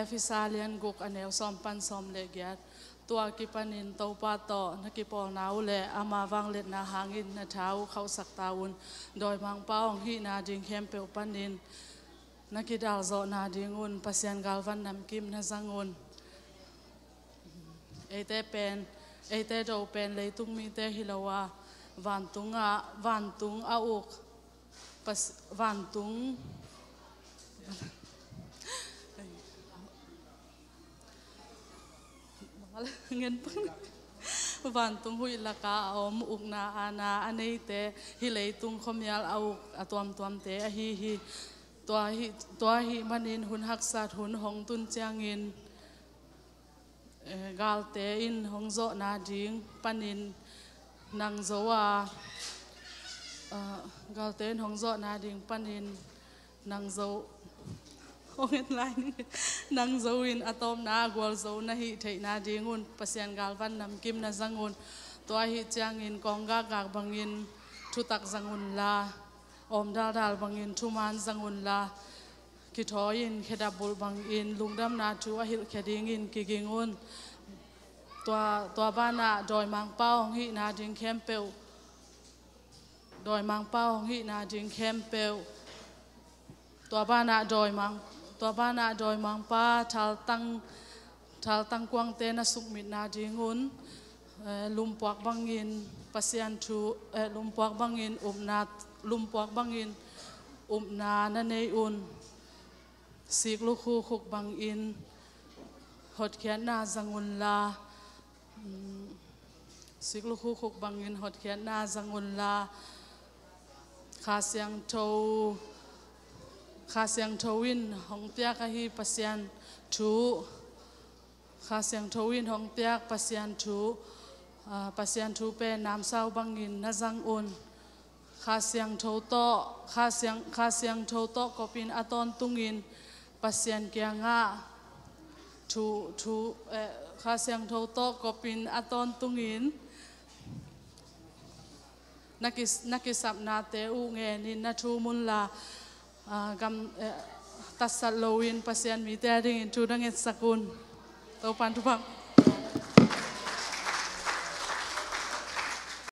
efisalian guk aneu som pan som le gyat tua ki panin to pa to nakipol nau le ama wang let na hangin na thau khau sak taun doi mang paong hi na ding hem pe panin nakidal zo na dingun pasian galvan nam kim na zangun ete pen ete do pen le tung mi te hilawa van tung a uk pas van tung ngân van tung hui laka om uk na ana anei te hilei tung khomial au atuam te a hi tua hi manin hun hak sat hun hong tun changin gal te in hong zo na ding panin nang zoa gal te in hong zo na ding panin nang zo hong lai nang zo in atom na gwal zo na hi thei na dingun pasian gal van nam kim na zangun tua hi changin kongga gak bangin thutak zangun la om dal bangin thuman zangun la kithoin khedabul bangin lungdam na thu a hil kheding in kigingun tua bana doi mang pao hi na ding kempeu doi mang pao hi na ding kempeu tua bana doi mang pa thal tang kwang te na sukmit na dingun lumpuak bangin pasian thu lumpuak bangin umna na nei un sik lu khu khuk bangin hot khian na zangun la sik lu khu khuk bangin hot khian na zangun la kha siang thowin hong piak a hi pasian thu kha siang thowin hong piak pasian thu pe nam sau bangin na zang un kha siang tho to kopin aton tungin pasian kianga thu kha siang tho to kopin aton tungin nakisap na te u nge ni na thu mun la gam tasat lowin pasian mi te ring in thu dangit sakun to pan tu bang